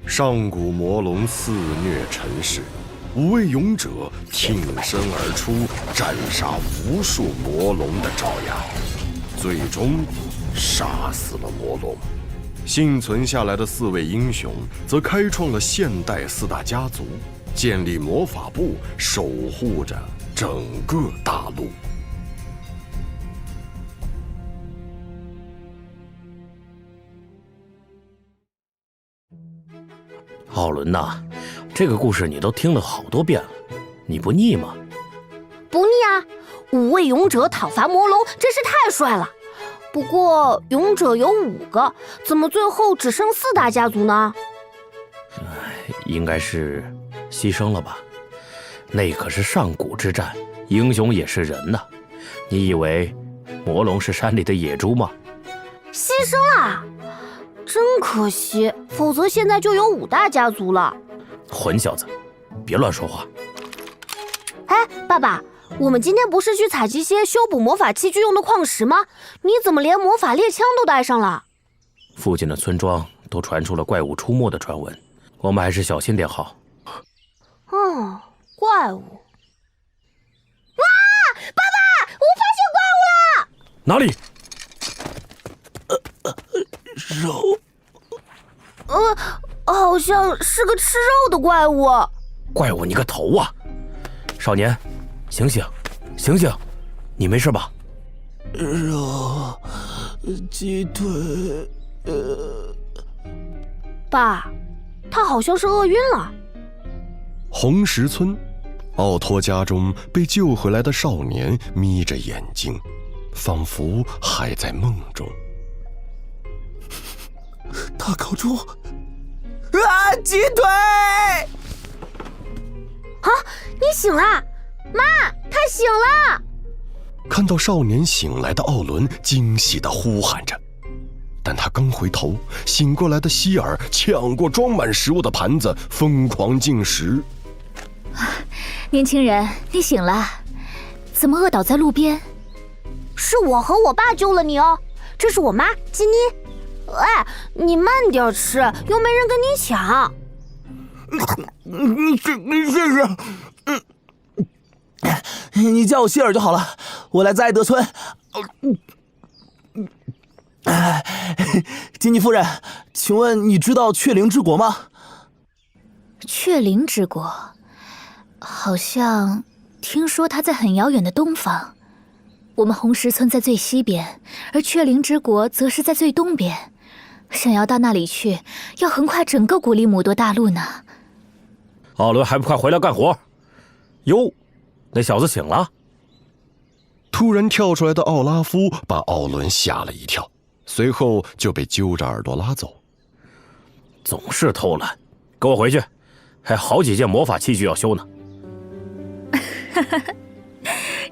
上古魔龙肆虐尘世，5位勇者挺身而出，斩杀无数魔龙的爪牙，最终杀死了魔龙。幸存下来的4位英雄则开创了现代4大家族，建立魔法部，守护着整个大陆。奥伦呐，这个故事你都听了好多遍了，你不腻吗？不腻啊！5位勇者讨伐魔龙真是太帅了。不过勇者有5个，怎么最后只剩4大家族呢？应该是牺牲了吧？那可是上古之战，英雄也是人呐。你以为魔龙是山里的野猪吗？牺牲了，真可惜，否则现在就有5大家族了。混小子，别乱说话。哎，爸爸，我们今天不是去采集些修补魔法器具用的矿石吗？你怎么连魔法猎枪都带上了？附近的村庄都传出了怪物出没的传闻，我们还是小心点好。哦，怪物！哇，爸爸，我发现怪物了！哪里？肉？好像是个吃肉的怪物。怪物你个头啊！少年，醒醒，醒醒，你没事吧？肉，鸡腿，爸，他好像是饿晕了。红石村，奥托家中被救回来的少年眯着眼睛，仿佛还在梦中。大烤猪，啊，鸡腿！啊，你醒了，妈，他醒了！看到少年醒来的奥伦惊喜地呼喊着，但他刚回头，醒过来的希尔抢过装满食物的盘子，疯狂进食。年轻人，你醒了？怎么饿倒在路边？是我和我爸救了你哦，这是我妈金妮。哎，你慢点吃，又没人跟你抢。你叫我希尔就好了，我来自艾德村。金妮夫人，请问你知道雀灵之国吗？雀灵之国，好像听说它在很遥远的东方。我们红石村在最西边，而雀灵之国则是在最东边。想要到那里去，要横跨整个古利姆多大陆呢。奥伦还不快回来干活！哟，那小子醒了。突然跳出来的奥拉夫把奥伦吓了一跳，随后就被揪着耳朵拉走。总是偷懒，跟我回去，还好几件魔法器具要修呢。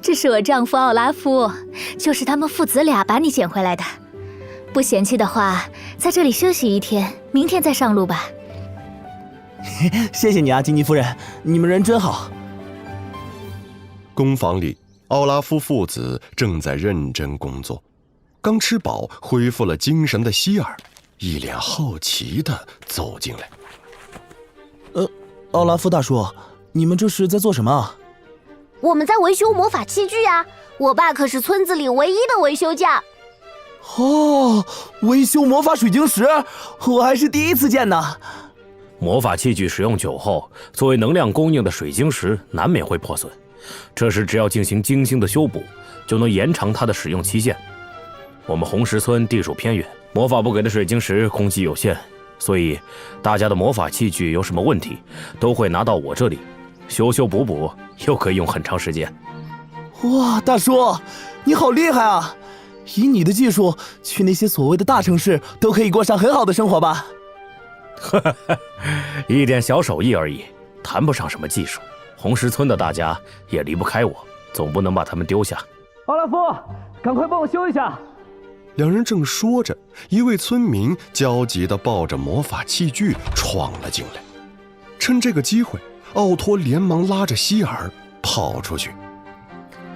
这是我丈夫奥拉夫，就是他们父子俩把你捡回来的。不嫌弃的话，在这里休息1天，明天再上路吧。谢谢你啊，金妮夫人，你们人真好。工坊里，奥拉夫父子正在认真工作。刚吃饱恢复了精神的希尔一脸好奇地走进来。奥拉夫大叔，你们这是在做什么啊？我们在维修魔法器具啊，我爸可是村子里唯一的维修匠。哦，维修魔法水晶石，我还是第一次见呢。魔法器具使用久后，作为能量供应的水晶石难免会破损，这时只要进行精心的修补，就能延长它的使用期限。我们红石村地处偏远，魔法部给的水晶石供给有限，所以大家的魔法器具有什么问题，都会拿到我这里修修补补，又可以用很长时间。哇，大叔，你好厉害啊！以你的技术，去那些所谓的大城市都可以过上很好的生活吧？一点小手艺而已，谈不上什么技术。红石村的大家也离不开我，总不能把他们丢下。奥拉夫，赶快帮我修一下！两人正说着，一位村民焦急地抱着魔法器具闯了进来。趁这个机会，奥托连忙拉着希尔跑出去。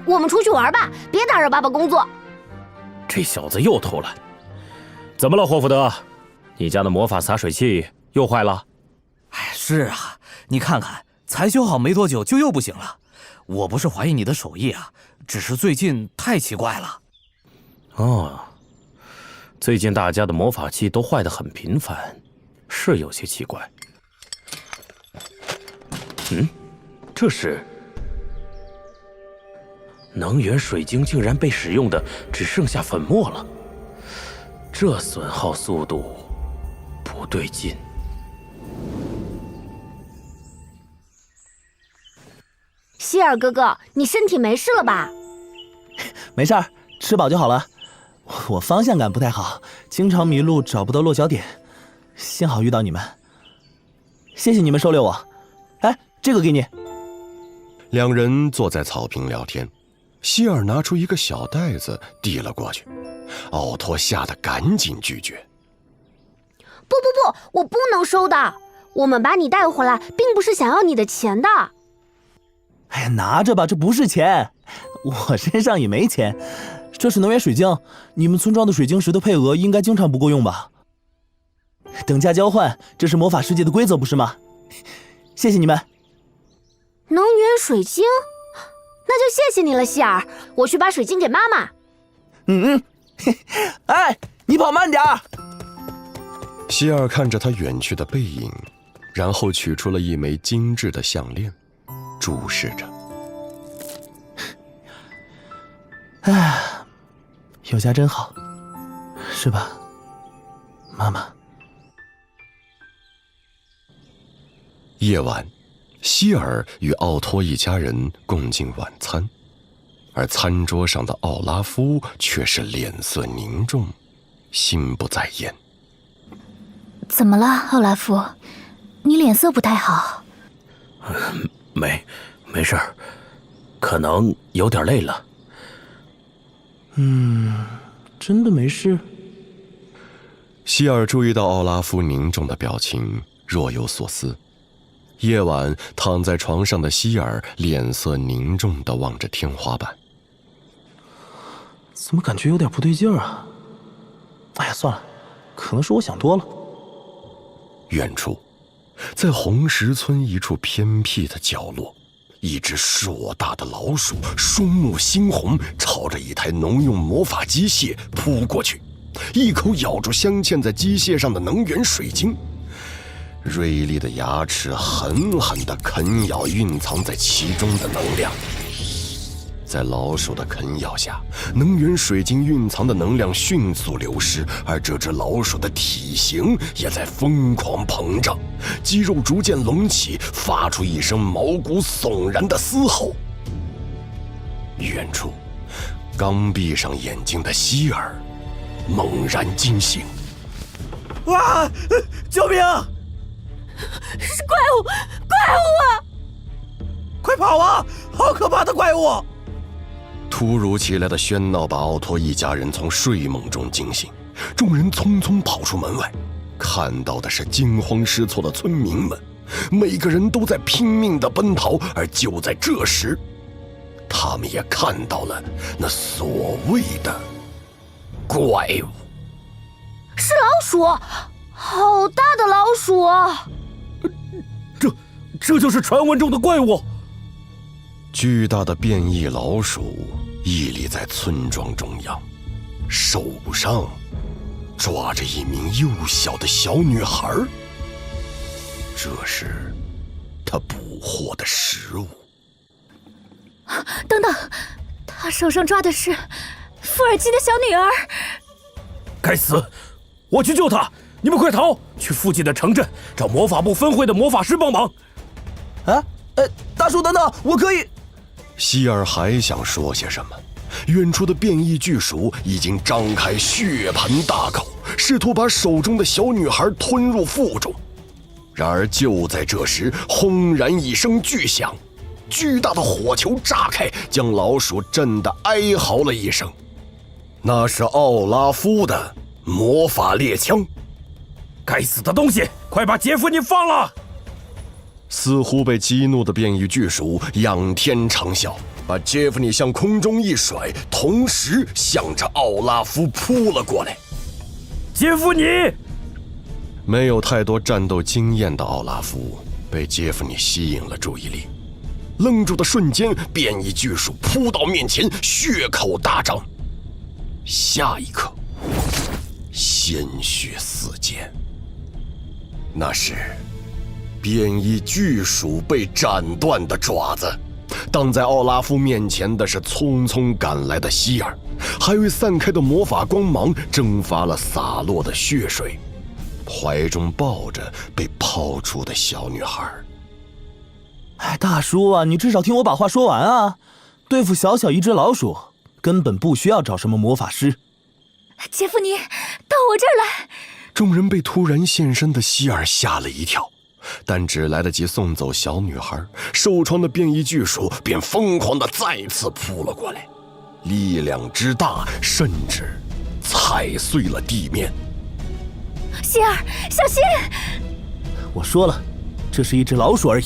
我们出去玩吧，别打扰爸爸工作。这小子又偷懒，怎么了，霍福德？你家的魔法洒水器又坏了？是啊，你看看，才修好没多久就又不行了。我不是怀疑你的手艺啊，只是最近太奇怪了。哦，最近大家的魔法器都坏得很频繁，是有些奇怪。这是能源水晶竟然被使用的只剩下粉末了，这损耗速度不对劲。希尔哥哥，你身体没事了吧？没事儿，吃饱就好了。我方向感不太好，经常迷路，找不到落脚点。幸好遇到你们，谢谢你们收留我。哎，这个给你。两人坐在草坪聊天，希尔拿出一个小袋子递了过去，奥托吓得赶紧拒绝。不，我不能收的。我们把你带回来，并不是想要你的钱的。哎呀，拿着吧，这不是钱，我身上也没钱。这是能源水晶，你们村庄的水晶石的配额应该经常不够用吧？等价交换，这是魔法世界的规则，不是吗？谢谢你们。能源水晶？那就谢谢你了，希尔。我去把水晶给妈妈。哎，你跑慢点儿。希尔看着他远去的背影，然后取出了一枚精致的项链，注视着。哎，有家真好，是吧，妈妈？夜晚，希尔与奥托一家人共进晚餐，而餐桌上的奥拉夫却是脸色凝重，心不在焉。怎么了，奥拉夫？你脸色不太好。没事儿，可能有点累了。真的没事？希尔注意到奥拉夫凝重的表情，若有所思。夜晚躺在床上的希尔脸色凝重地望着天花板。怎么感觉有点不对劲儿啊？哎呀，算了，可能是我想多了。远处，在红石村一处偏僻的角落，一只硕大的老鼠双目猩红，朝着一台农用魔法机械扑过去，一口咬住镶嵌在机械上的能源水晶。锐利的牙齿狠狠地啃咬蕴藏在其中的能量。在老鼠的啃咬下，能源水晶蕴藏的能量迅速流失，而这只老鼠的体型也在疯狂膨胀，肌肉逐渐隆起，发出一声毛骨悚然的嘶吼。远处，刚闭上眼睛的希尔猛然惊醒。哇！救命！是怪物啊！快跑啊！好可怕的怪物！突如其来的喧闹把奥托一家人从睡梦中惊醒，众人匆匆跑出门外，看到的是惊慌失措的村民们，每个人都在拼命地奔逃。而就在这时，他们也看到了那所谓的怪物。是老鼠，好大的老鼠啊！这就是传闻中的怪物。巨大的变异老鼠屹立在村庄中央，手上抓着一名幼小的小女孩，这是他捕获的食物。等等，他手上抓的是富尔基的小女儿。该死！我去救他！你们快逃，去附近的城镇找魔法部分会的魔法师帮忙。大叔等等，我可以。希尔还想说些什么，远处的变异巨鼠已经张开血盆大口，试图把手中的小女孩吞入腹中。然而就在这时，轰然一声巨响，巨大的火球炸开，将老鼠震得哀嚎了一声。那是奥拉夫的魔法猎枪。该死的东西，快把杰弗尼放了！似乎被激怒的变异巨鼠仰天长啸，把杰弗尼向空中一甩，同时向着奥拉夫扑了过来。杰弗尼！没有太多战斗经验的奥拉夫被杰弗尼吸引了注意力。愣住的瞬间，变异巨鼠扑到面前，血口大张。下一刻，鲜血四溅。那是变异巨鼠被斩断的爪子。挡在奥拉夫面前的是匆匆赶来的希尔，还未散开的魔法光芒蒸发了洒落的血水，怀中抱着被抛出的小女孩。哎，大叔啊，你至少听我把话说完啊！对付小小一只老鼠，根本不需要找什么魔法师。杰弗尼，到我这儿来！众人被突然现身的希尔吓了一跳，但只来得及送走小女孩，受创的变异巨鼠便疯狂地再次扑了过来，力量之大，甚至踩碎了地面。希尔，小心！我说了，这是一只老鼠而已。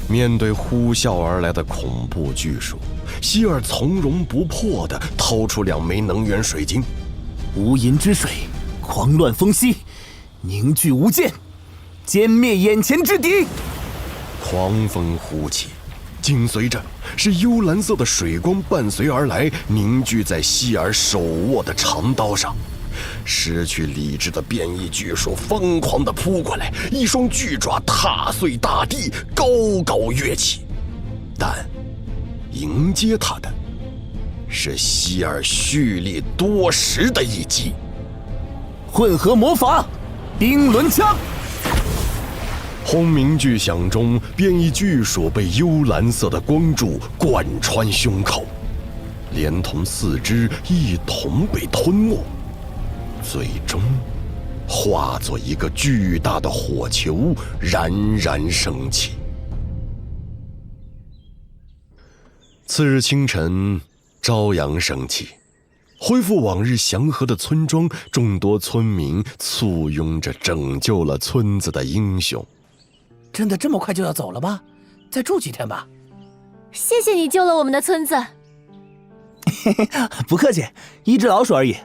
面对呼啸而来的恐怖巨鼠，希尔从容不迫地掏出2枚能源水晶。无垠之水，狂乱风息，凝聚无间，歼灭眼前之敌。狂风呼起，紧随着是幽蓝色的水光伴随而来，凝聚在希尔手握的长刀上。失去理智的变异巨鼠疯狂地扑过来，一双巨爪踏碎大地，高高跃起。但迎接他的是希尔蓄力多时的一击。混合魔法，冰轮枪！轰鸣巨响中，变异巨鼠被幽蓝色的光柱贯穿胸口，连同四肢一同被吞没，最终化作一个巨大的火球，冉冉升起。次日清晨，朝阳升起，恢复往日祥和的村庄，众多村民簇拥着拯救了村子的英雄。真的这么快就要走了吗？再住几天吧。谢谢你救了我们的村子。不客气，一只老鼠而已。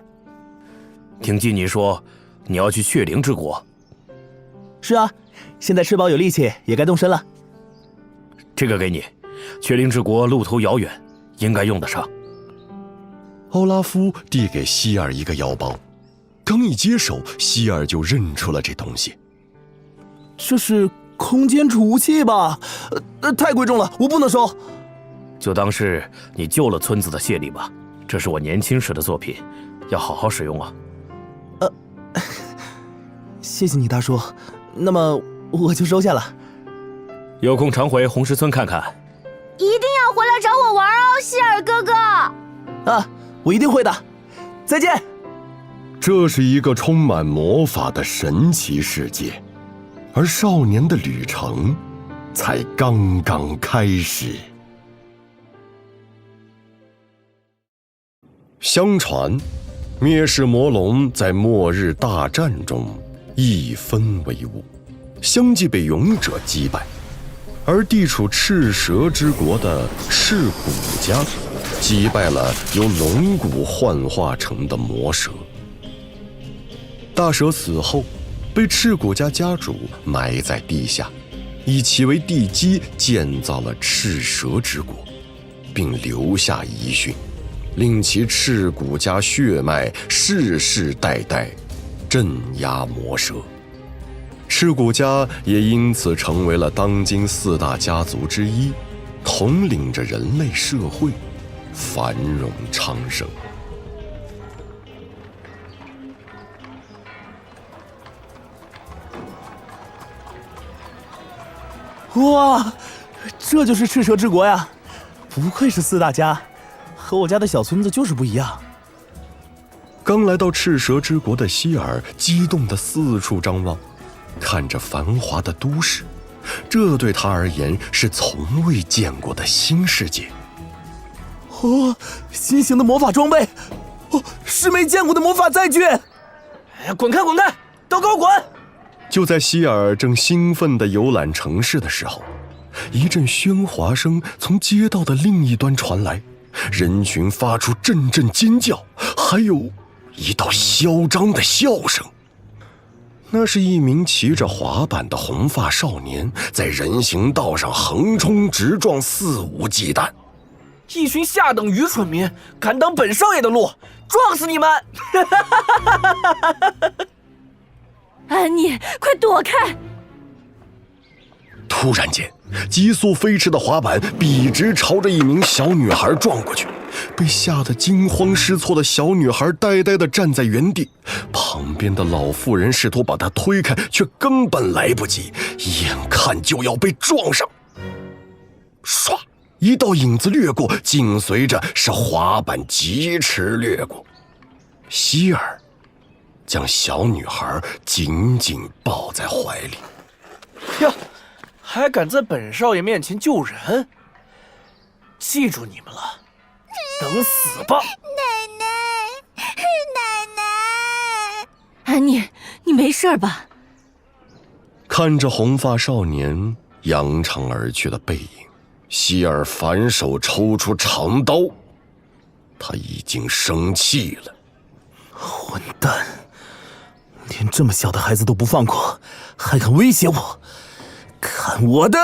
听基尼说，你要去血灵之国。是啊，现在吃饱有力气，也该动身了。这个给你，血灵之国路途遥远，应该用得上。奥拉夫递给希尔一个腰包，刚一接手，希尔就认出了这东西。这是空间储物器吧？太贵重了，我不能收。就当是你救了村子的谢礼吧，这是我年轻时的作品，要好好使用啊。谢谢你，大叔。那么我就收下了。有空常回红石村看看。一定要回来找我玩哦，希尔哥哥。啊，我一定会的。再见。这是一个充满魔法的神奇世界，而少年的旅程才刚刚开始。相传，灭世魔龙在末日大战中一分为5，相继被勇者击败，而地处赤蛇之国的赤骨家击败了由龙骨幻化成的魔蛇。大蛇死后，被赤骨家家主埋在地下，以其为地基建造了赤蛇之国，并留下遗训，令其赤骨家血脉世世代代镇压魔蛇。赤骨家也因此成为了当今4大家族之一，统领着人类社会，繁荣昌盛。哇，这就是赤蛇之国呀！不愧是4大家，和我家的小村子就是不一样。刚来到赤蛇之国的希尔激动地四处张望，看着繁华的都市，这对他而言是从未见过的新世界。哦，新型的魔法装备，哦，是没见过的魔法载具。滚开，滚开，都给我滚！就在希尔正兴奋地游览城市的时候，一阵喧哗声从街道的另一端传来，人群发出阵阵尖叫，还有一道嚣张的笑声。那是一名骑着滑板的红发少年，在人行道上横冲直撞，肆无忌惮。一群下等愚蠢民，敢挡本少爷的路，撞死你们！安妮，快躲开！突然间，急速飞驰的滑板笔直朝着一名小女孩撞过去。被吓得惊慌失措的小女孩呆呆地站在原地，旁边的老妇人试图把她推开，却根本来不及，眼看就要被撞上。唰，一道影子掠过，紧随着是滑板疾驰掠过。希尔将小女孩紧紧抱在怀里。呀，还敢在本少爷面前救人？记住你们了，等死吧！奶，安妮，你没事吧？看着红发少年扬长而去的背影，希尔反手抽出长刀，他已经生气了。混蛋，连这么小的孩子都不放过，还敢威胁我！看我的！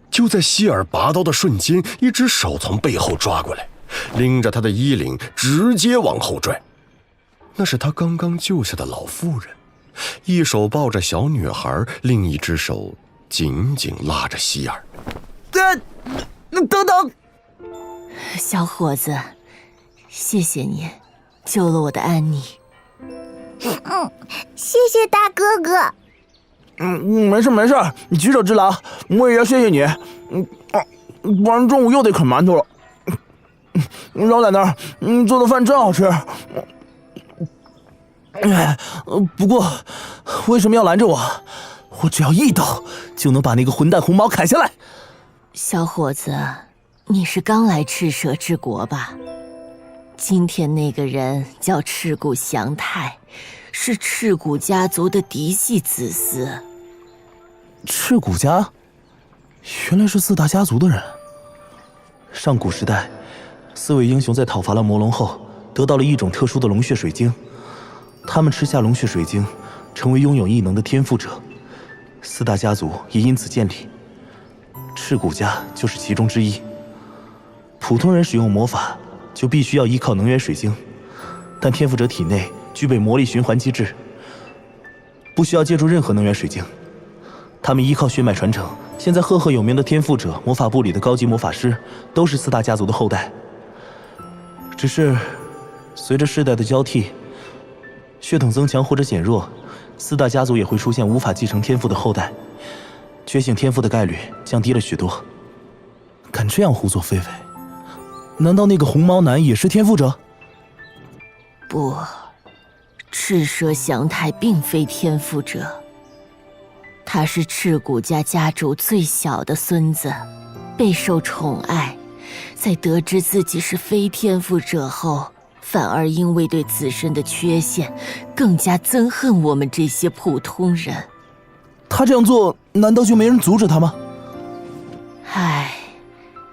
就在希尔拔刀的瞬间，一只手从背后抓过来，拎着他的衣领直接往后拽。那是他刚刚救下的老妇人，一手抱着小女孩，另一只手紧紧拉着希尔。等等，小伙子，谢谢你救了我的安妮。谢谢大哥哥。没事，你举手之劳，我也要谢谢你。不然中午又得啃馒头了。老奶奶，你做的饭真好吃。不过，为什么要拦着我？我只要一刀就能把那个混蛋红毛砍下来。小伙子，你是刚来赤蛇之国吧？今天那个人叫赤谷祥太，是赤谷家族的嫡系子嗣。赤谷家，原来是四大家族的人。上古时代，4位英雄在讨伐了魔龙后，得到了一种特殊的龙血水晶。他们吃下龙血水晶，成为拥有异能的天赋者。4大家族也因此建立，赤谷家就是其中之一。普通人使用魔法，就必须要依靠能源水晶，但天赋者体内具备魔力循环机制，不需要借助任何能源水晶。他们依靠血脉传承，现在赫赫有名的天赋者、魔法部里的高级魔法师，都是4大家族的后代。只是，随着世代的交替，血统增强或者减弱，4大家族也会出现无法继承天赋的后代，觉醒天赋的概率降低了许多。敢这样胡作非为？难道那个红毛男也是天赋者？不，赤蛇祥太并非天赋者，他是赤谷家家主最小的孙子，备受宠爱。在得知自己是非天赋者后，反而因为对自身的缺陷，更加憎恨我们这些普通人。他这样做，难道就没人阻止他吗？唉，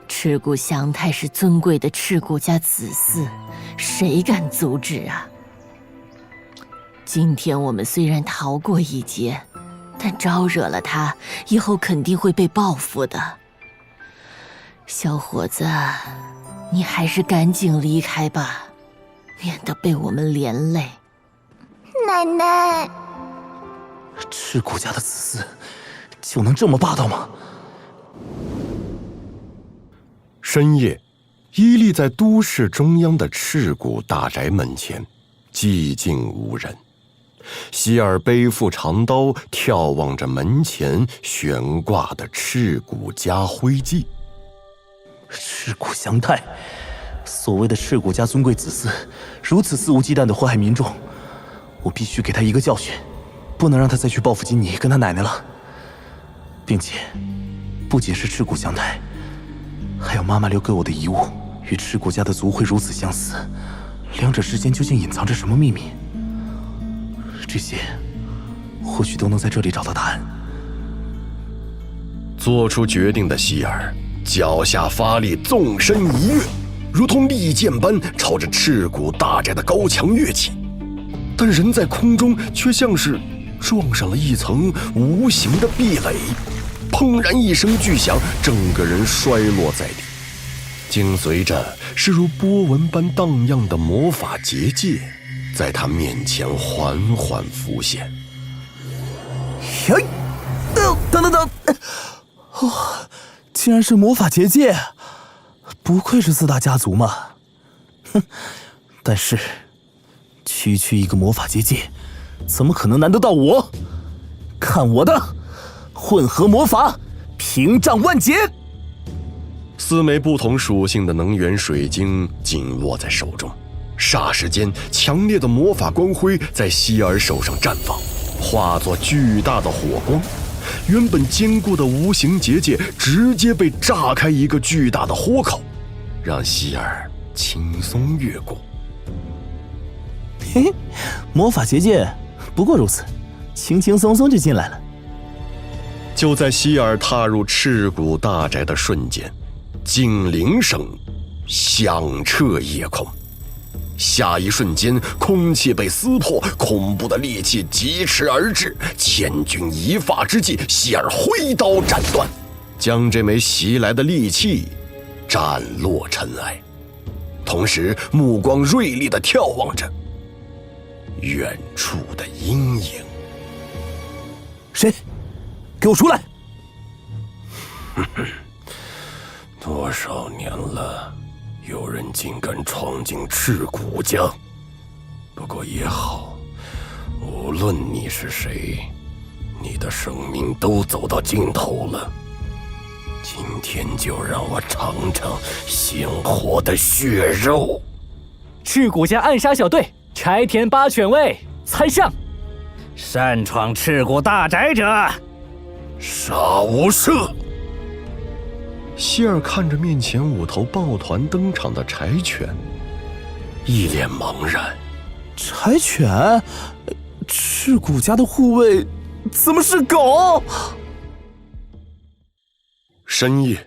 赤谷祥太是尊贵的赤谷家子嗣，谁敢阻止啊？今天我们虽然逃过一劫，但招惹了他，以后肯定会被报复的。小伙子，你还是赶紧离开吧，免得被我们连累。奶奶，赤谷家的子嗣就能这么霸道吗？深夜，屹立在都市中央的赤谷大宅门前，寂静无人。希尔背负长刀，眺望着门前悬挂的赤谷家徽记。赤谷祥太，所谓的赤谷家尊贵子嗣，如此肆无忌惮地祸害民众，我必须给他一个教训，不能让他再去报复金妮跟他奶奶了。并且，不仅是赤谷祥太，还有妈妈留给我的遗物，与赤谷家的族徽如此相似，两者之间究竟隐藏着什么秘密？这些，或许都能在这里找到答案。做出决定的希尔脚下发力，纵身一跃，如同利剑般朝着赤谷大宅的高墙跃起。但人在空中却像是撞上了一层无形的壁垒，砰然一声巨响，整个人摔落在地。紧随着是如波纹般荡漾的魔法结界在他面前缓缓浮现。嘿，等，竟然是魔法结界，不愧是4大家族嘛。哼，但是区区一个魔法结界，怎么可能难得到我？看我的混合魔法，屏障万劫！4枚不同属性的能源水晶紧握在手中，霎时间，强烈的魔法光辉在希尔手上绽放，化作巨大的火光。原本坚固的无形结界直接被炸开一个巨大的豁口，让希尔轻松越过。嘿嘿，魔法结界不过如此，轻轻松松就进来了。就在希尔踏入赤骨大宅的瞬间，警铃声响彻夜空，下一瞬间，空气被撕破，恐怖的戾气疾驰而至，千钧一发之际，希尔挥刀斩断，将这枚袭来的戾气斩落尘埃，同时目光锐利地眺望着远处的阴影。谁？给我出来！多少年了，有人竟敢闯进赤骨家。不过也好，无论你是谁，你的生命都走到尽头了。今天就让我尝尝鲜活的血肉。赤骨家暗杀小队，柴田八犬卫参上。擅闯赤骨大宅者，杀无赦！希尔看着面前5头抱团登场的柴犬，一脸茫然。柴犬？赤骨家的护卫怎么是狗？深夜，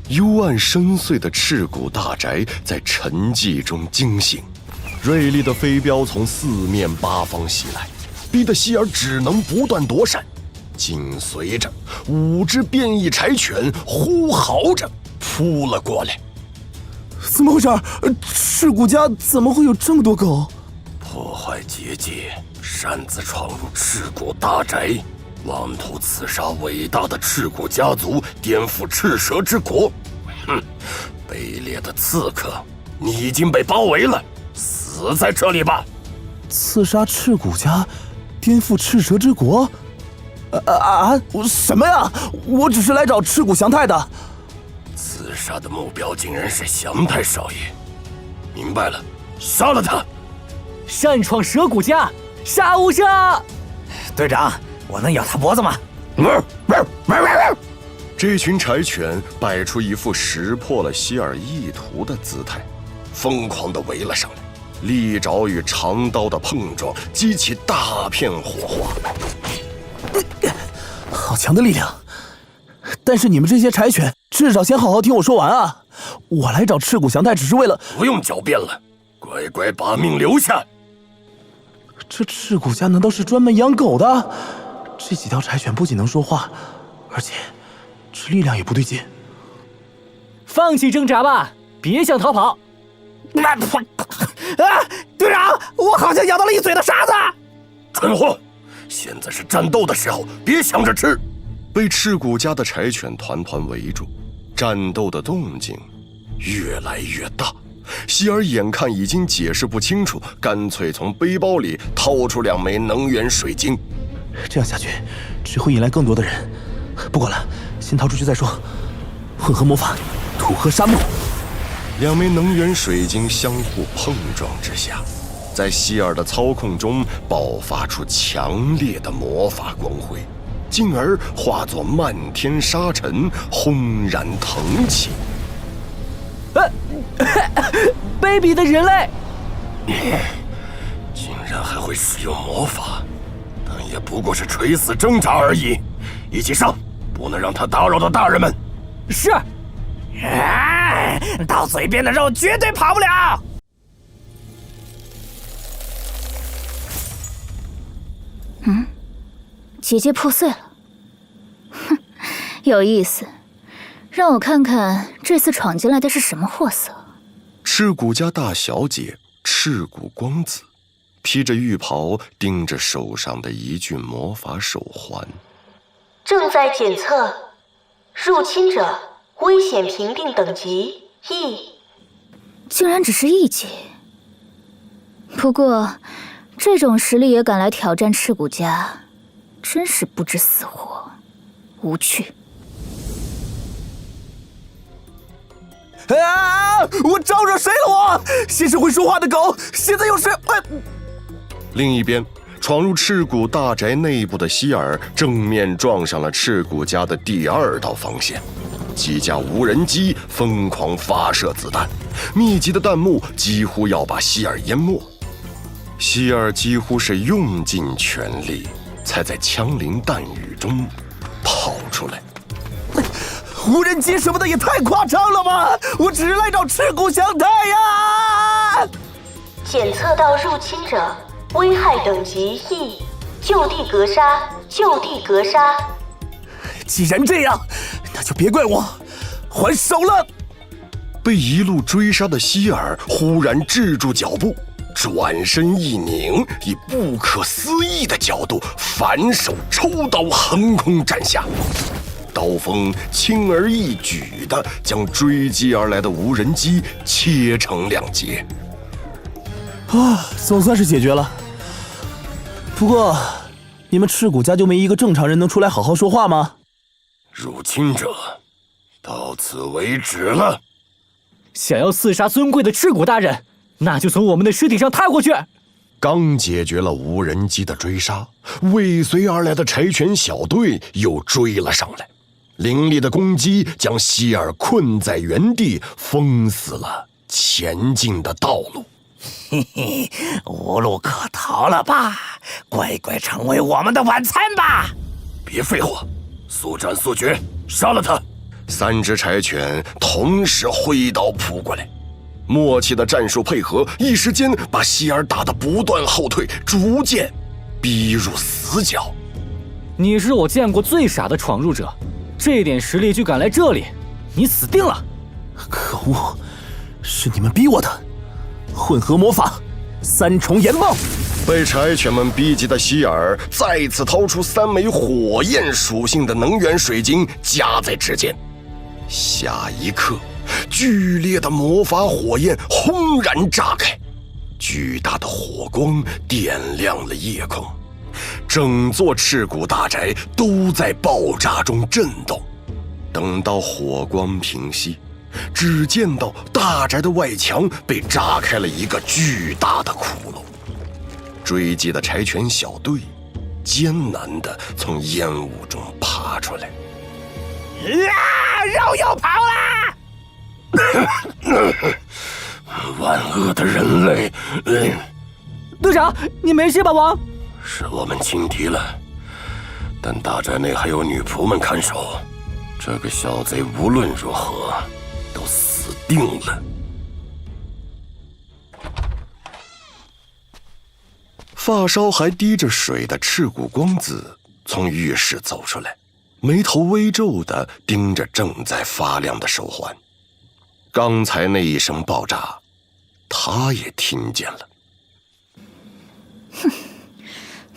幽暗深邃的赤骨大宅在沉寂中惊醒，锐利的飞镖从4面8方袭来，逼得希尔只能不断躲闪。紧随着5只变异柴犬呼嚎着扑了过来。怎么回事？赤骨家怎么会有这么多狗？破坏结界，擅自闯入赤骨大宅，妄图刺杀伟大的赤骨家族，颠覆赤蛇之国。哼，卑劣的刺客，你已经被包围了，死在这里吧！刺杀赤骨家，颠覆赤蛇之国？什么呀？我只是来找赤骨祥太的。刺杀的目标竟然是祥太少爷，明白了，杀了他！擅闯蛇骨家，杀无赦！队长，我能咬他脖子吗？这群柴犬摆出一副识破了希尔意图的姿态，疯狂地围了上来，利爪与长刀的碰撞激起大片火花。好强的力量！但是你们这些柴犬，至少先好好听我说完啊！我来找赤骨祥太只是为了……不用狡辩了，乖乖把命留下。这赤骨家难道是专门养狗的？这几条柴犬不仅能说话，而且这力量也不对劲。放弃挣扎吧，别想逃跑！队长，我好像咬到了一嘴的沙子！蠢货！现在是战斗的时候，别想着吃！被赤骨家的柴犬团团围住，战斗的动静越来越大。希尔眼看已经解释不清楚，干脆从背包里掏出2枚能源水晶。这样下去，只会引来更多的人。不管了，先逃出去再说。混合魔法，土和沙木。 2枚能源水晶相互碰撞之下，在希尔的操控中爆发出强烈的魔法光辉，进而化作漫天沙尘，轰然腾起。卑鄙的人类！竟然还会使用魔法，但也不过是垂死挣扎而已。一起上，不能让他打扰到大人们。是。 到嘴边的肉绝对跑不了！结界破碎了。哼，有意思，让我看看这次闯进来的是什么货色。赤骨家大小姐赤骨光子，披着浴袍，盯着手上的一具魔法手环。正在检测，入侵者危险评定等级E。竟然只是1级。不过，这种实力也敢来挑战赤骨家，真是不知死活，无趣。啊！我招惹谁了我？先是会说话的狗，现在又是……另一边，闯入赤骨大宅内部的希尔正面撞上了赤骨家的第2道防线。几架无人机疯狂发射子弹，密集的弹幕几乎要把希尔淹没。希尔几乎是用尽全力，才在枪林弹雨中跑出来。无人机什么的也太夸张了吧！我只是来找赤骨祥太呀！检测到入侵者危害等级 E， 就地格杀，就地格杀。既然这样，那就别怪我，还手了！被一路追杀的希尔忽然制住脚步，转身一拧，以不可思议的角度反手抽刀横空斩下。刀锋轻而易举地将追击而来的无人机切成2截。总算是解决了。不过，你们赤骨家就没一个正常人能出来好好说话吗？入侵者，到此为止了。想要刺杀尊贵的赤骨大人，那就从我们的尸体上踏过去。刚解决了无人机的追杀，尾随而来的柴犬小队又追了上来。凌厉的攻击将希尔困在原地，封死了前进的道路。嘿嘿，无路可逃了吧？乖乖成为我们的晚餐吧！别废话，速战速决，杀了他！3只柴犬同时挥刀扑过来，默契的战术配合，一时间把希尔打得不断后退，逐渐逼入死角。你是我见过最傻的闯入者，这点实力就敢来这里，你死定了！可恶，是你们逼我的！混合魔法，3重岩爆！被柴犬们逼急的希尔再次掏出3枚火焰属性的能源水晶夹在指尖，下一刻，剧烈的魔法火焰轰然炸开，巨大的火光点亮了夜空，整座赤骨大宅都在爆炸中震动。等到火光平息，只见到大宅的外墙被炸开了一个巨大的窟窿。追击的柴犬小队艰难地从烟雾中爬出来。肉又跑啦！万恶的人类！队长，你没事吧？王，是我们轻敌了，但大宅内还有女仆们看守，这个小贼无论如何都死定了。发梢还滴着水的赤骨光子从浴室走出来，眉头微皱地盯着正在发亮的手环。刚才那一声爆炸，他也听见了。哼，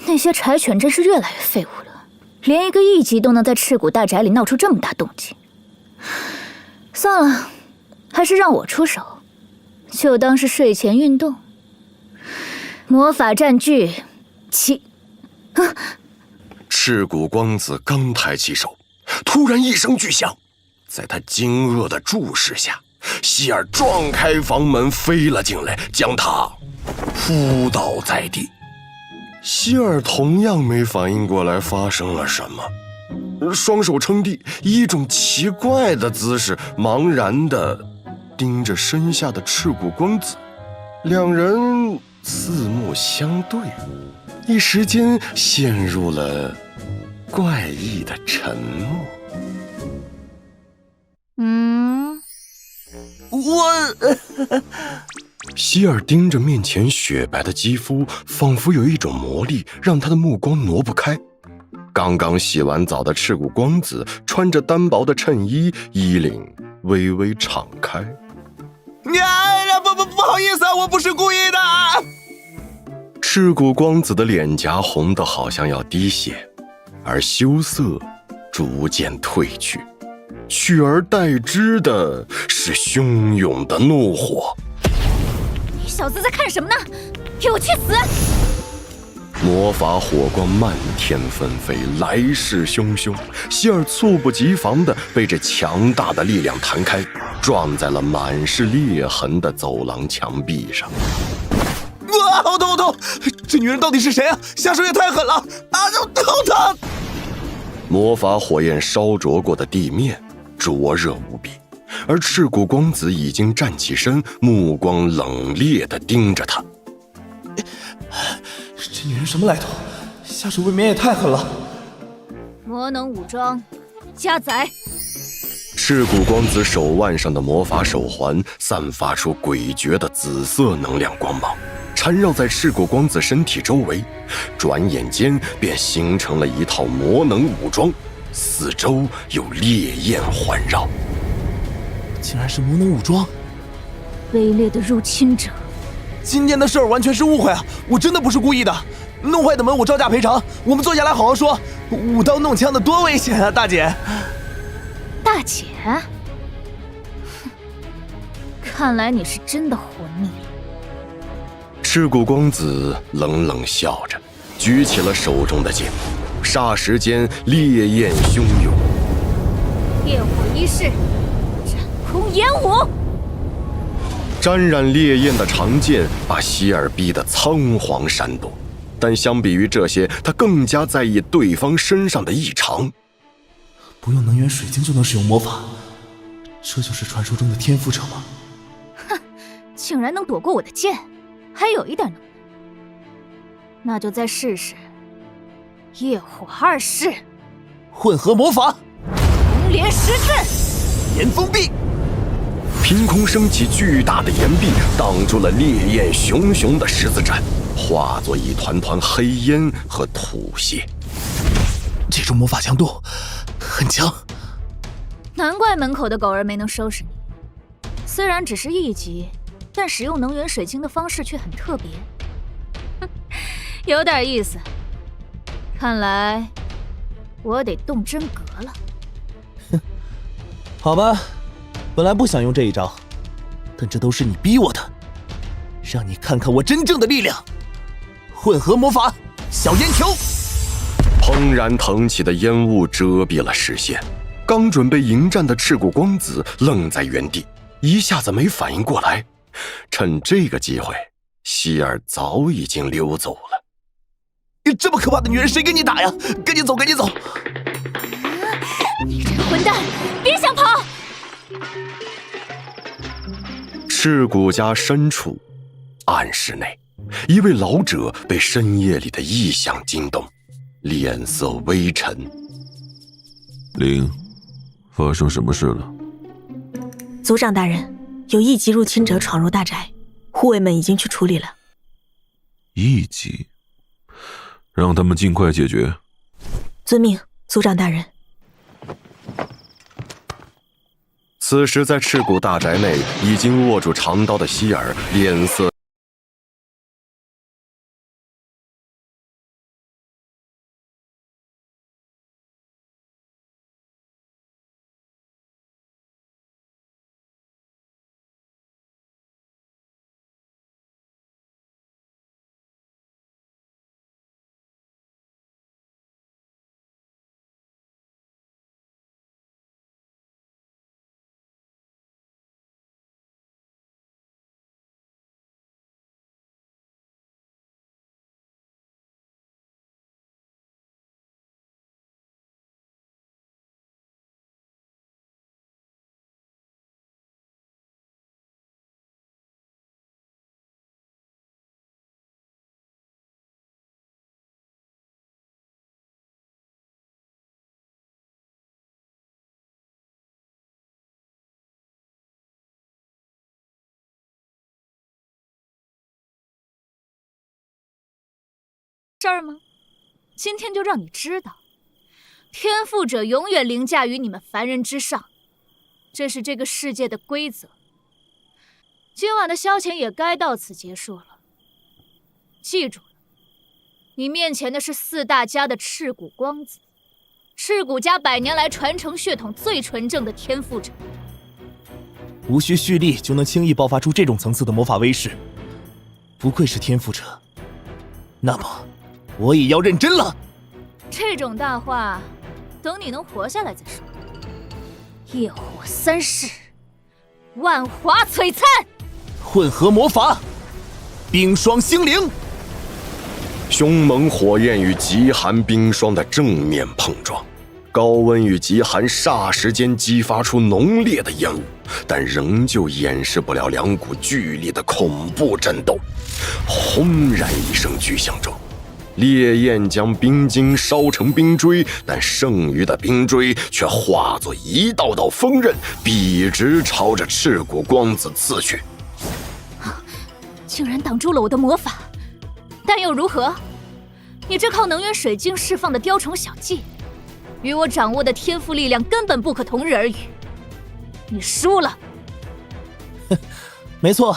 那些柴犬真是越来越废物了，连一个1级都能在赤骨大宅里闹出这么大动静。算了，还是让我出手，就当是睡前运动。魔法占据7。赤骨光子刚抬起手，突然一声巨响，在他惊愕的注视下，希尔撞开房门飞了进来，将他扑倒在地。希尔同样没反应过来发生了什么，双手撑地，以一种奇怪的姿势茫然地盯着身下的赤骨光子。两人四目相对，一时间陷入了怪异的沉默。希尔盯着面前雪白的肌肤，仿佛有一种魔力让他的目光挪不开。刚刚洗完澡的赤骨光子穿着单薄的衬衣，衣领微微敞开。不好意思啊，我不是故意的。赤骨光子的脸颊红得好像要滴血，而羞涩逐渐褪去，取而代之的是汹涌的怒火。你小子在看什么呢？给我去死！魔法火光漫天纷飞，来势汹汹。希尔猝不及防地被这强大的力量弹开，撞在了满是裂痕的走廊墙壁上。哇，好痛好痛！这女人到底是谁啊？下手也太狠了啊！好疼！魔法火焰烧灼过的地面灼热无比，而赤骨光子已经站起身，目光冷冽地盯着他。这女人什么来头？下手未免也太狠了。魔能武装，加载。赤骨光子手腕上的魔法手环散发出诡谲的紫色能量光芒，缠绕在赤骨光子身体周围，转眼间便形成了一套魔能武装，四周有烈焰环绕。竟然是魔能武装！卑劣的入侵者！今天的事儿完全是误会啊！我真的不是故意的，弄坏的门我照价赔偿。我们坐下来好好说。舞刀弄枪的多危险啊，大姐！大姐，看来你是真的活腻了。赤骨光子冷冷笑着，举起了手中的剑，霎时间烈焰汹涌。烈火一式，斩空烟舞。沾染烈焰的长剑把希尔逼得仓皇闪躲，但相比于这些，他更加在意对方身上的异常。不用能源水晶就能使用魔法，这就是传说中的天赋者吗？哼，竟然能躲过我的剑，还有一点能耐。那就再试试业火二式，混合魔法，红莲十字，炎风壁。凭空升起巨大的岩壁，挡住了烈焰熊熊的十字斩，化作一团团黑烟和吐血。这种魔法强度很强，难怪门口的狗儿没能收拾你。虽然只是1级，但使用能源水晶的方式却很特别，哼，有点意思。看来我得动真格了。哼，好吧。本来不想用这一招，但这都是你逼我的，让你看看我真正的力量。混合魔法，小烟球。砰然腾起的烟雾遮蔽了视线，刚准备迎战的赤骨光子愣在原地，一下子没反应过来。趁这个机会，希尔早已经溜走了。这么可怕的女人，谁跟你打呀？赶紧走，赶紧走！你这个混蛋，别想跑！赤骨家深处，暗室内，一位老者被深夜里的异响惊动，脸色微沉。灵，发生什么事了？族长大人，有1级入侵者闯入大宅，护卫们已经去处理了。1级，让他们尽快解决。遵命，族长大人。此时在赤骨大宅内，已经握住长刀的希尔脸色事儿吗？今天就让你知道，天赋者永远凌驾于你们凡人之上，这是这个世界的规则。今晚的消遣也该到此结束了。记住了，你面前的是4大家的赤骨光子，赤骨家100年来传承血统最纯正的天赋者，无需蓄力就能轻易爆发出这种层次的魔法威势，不愧是天赋者。那么，我也要认真了。这种大话，等你能活下来再说。业火3世，万华璀璨。混合魔法，冰霜星灵。凶猛火焰与极寒冰霜的正面碰撞，高温与极寒霎时间激发出浓烈的烟雾，但仍旧掩饰不了2股剧烈的恐怖震动。轰然一声巨响中，烈焰将冰晶烧成冰锥，但剩余的冰锥却化作一道道锋刃，笔直朝着赤骨光子刺去。竟然挡住了我的魔法，但又如何？你这靠能源水晶释放的雕虫小技，与我掌握的天赋力量根本不可同日而语。你输了。没错，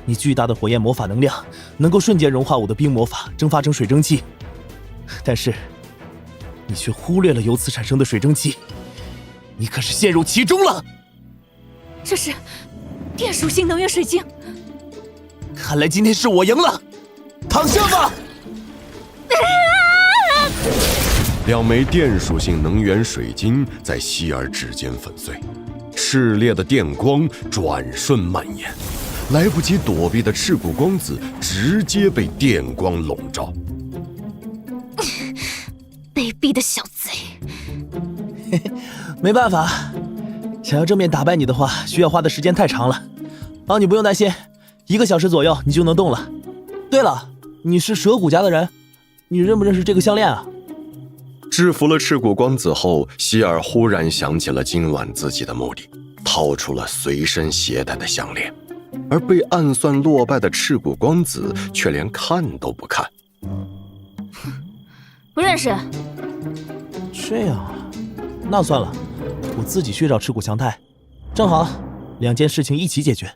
你巨大的火焰魔法能量能够瞬间融化我的冰魔法，蒸发成水蒸气，但是你却忽略了由此产生的水蒸气，你可是陷入其中了。这是电属性能源水晶。看来今天是我赢了，躺下吧。2枚电属性能源水晶在希尔指尖粉碎，炽烈的电光转瞬蔓延，来不及躲避的赤骨光子直接被电光笼罩。卑鄙的小贼！没办法，想要正面打败你的话，需要花的时间太长了。你不用担心，1个小时左右你就能动了。对了，你是蛇骨家的人，你认不认识这个项链啊？制服了赤骨光子后，希尔忽然想起了今晚自己的目的，掏出了随身携带的项链，而被暗算落败的赤骨光子却连看都不看。不认识。这样啊，那算了，我自己去找赤骨强太，正好2件事情一起解决。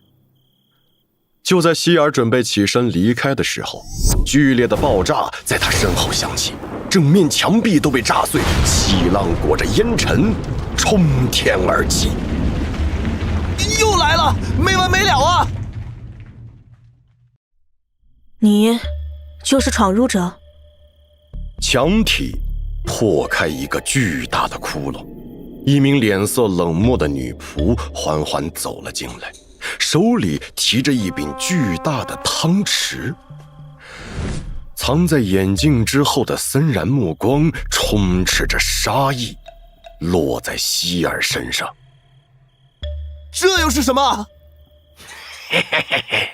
就在希尔准备起身离开的时候，剧烈的爆炸在他身后响起，整面墙壁都被炸碎，气浪裹着烟尘冲天而起。又来了，没完没了啊！你就是闯入者。墙体破开一个巨大的窟窿，一名脸色冷漠的女仆缓缓走了进来，手里提着一柄巨大的汤匙。藏在眼镜之后的森然目光充斥着杀意，落在希尔身上。这又是什么？嘿嘿嘿嘿，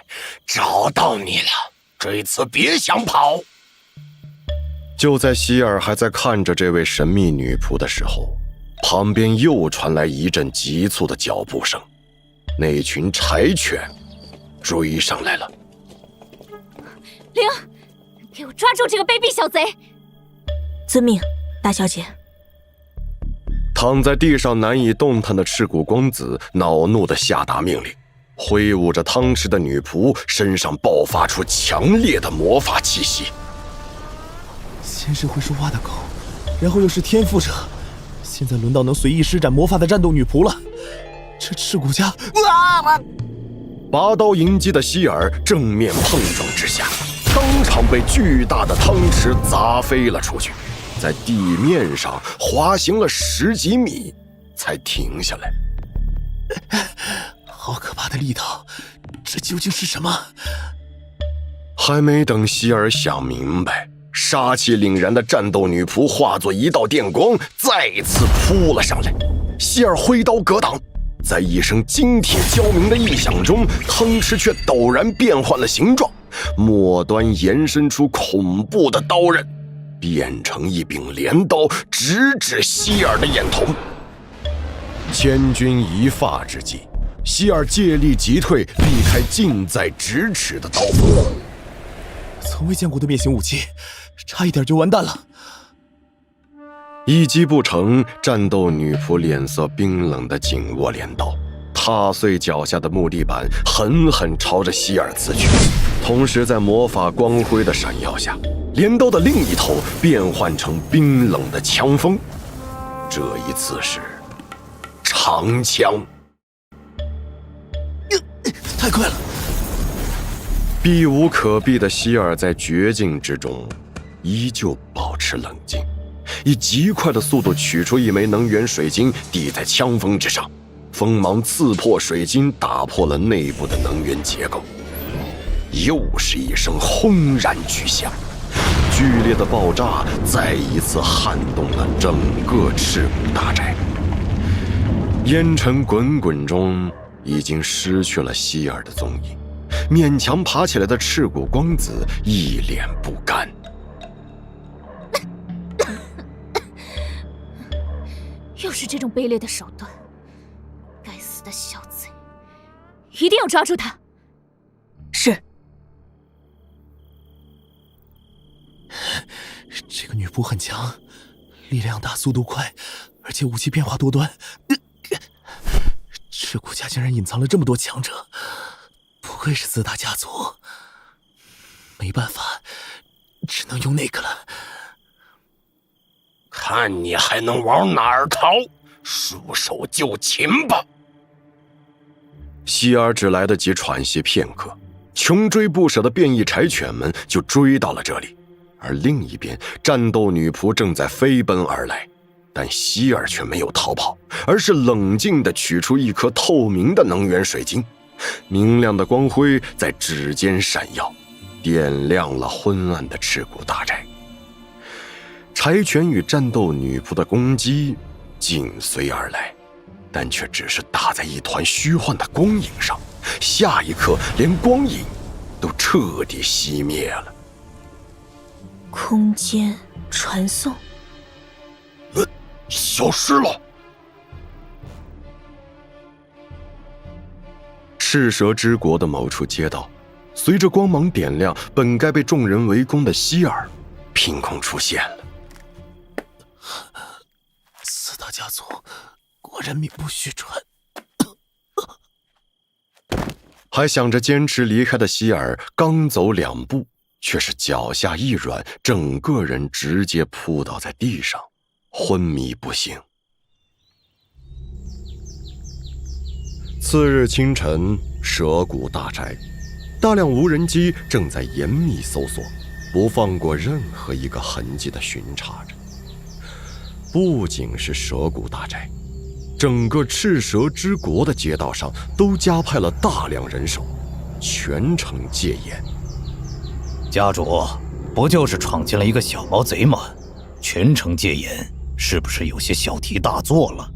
找到你了，这次别想跑。就在希尔还在看着这位神秘女仆的时候，旁边又传来一阵急促的脚步声，那群柴犬追上来了。灵，给我抓住这个卑鄙小贼！遵命，大小姐。躺在地上难以动弹的赤骨光子恼怒地下达命令，挥舞着汤匙的女仆身上爆发出强烈的魔法气息。先是会说话的狗，然后又是天赋者，现在轮到能随意施展魔法的战斗女仆了。这赤骨家，拔刀迎击的希尔正面碰撞之下，当场被巨大的汤匙砸飞了出去，在地面上滑行了10几米才停下来。好可怕的力道，这究竟是什么？还没等希尔想明白，杀气凛然的战斗女仆化作一道电光，再次扑了上来。希尔挥刀格挡，在一声金铁交鸣的异响中，汤匙却陡然变换了形状，末端延伸出恐怖的刀刃，变成一柄镰刀，直指希尔的眼瞳。千钧一发之际，希尔借力急退，避开近在咫尺的刀锋。从未见过的变形武器，差一点就完蛋了。一击不成，战斗女仆脸色冰冷地紧握镰刀，踏碎脚下的木地板，狠狠朝着希尔刺去。同时，在魔法光辉的闪耀下，镰刀的另一头变换成冰冷的枪锋，这一次是长枪。太快了！避无可避的希尔在绝境之中，依旧保持冷静，以极快的速度取出一枚能源水晶，抵在枪锋之上。锋芒刺破水晶，打破了内部的能源结构。又是一声轰然巨响，剧烈的爆炸再一次撼动了整个赤骨大宅。烟尘滚滚中，已经失去了希尔的踪影。勉强爬起来的赤骨光子一脸不甘。又是这种卑劣的手段，该死的小贼，一定要抓住他。是。这个女仆很强，力量大，速度快，而且武器变化多端。赤骨家竟然隐藏了这么多强者，不愧是4大家族。没办法，只能用那个了。看你还能往哪儿逃？束手就擒吧！希尔只来得及喘息片刻，穷追不舍的变异柴犬们就追到了这里。而另一边，战斗女仆正在飞奔而来，但希尔却没有逃跑，而是冷静地取出一颗透明的能源水晶，明亮的光辉在指尖闪耀，点亮了昏暗的赤骨大宅。柴犬与战斗女仆的攻击紧随而来，但却只是打在一团虚幻的光影上，下一刻连光影都彻底熄灭了。空间传送，消失了。赤蛇之国的某处街道，随着光芒点亮，本该被众人围攻的希尔凭空出现了。4大家族果然名不虚传。还想着坚持离开的希尔，刚走2步，却是脚下一软，整个人直接扑倒在地上，昏迷不醒。次日清晨，蛇谷大宅，大量无人机正在严密搜索，不放过任何一个痕迹的巡查着。不仅是蛇谷大宅，整个赤蛇之国的街道上都加派了大量人手，全城戒严。家主，不就是闯进了一个小毛贼吗？全城戒严，是不是有些小题大做了？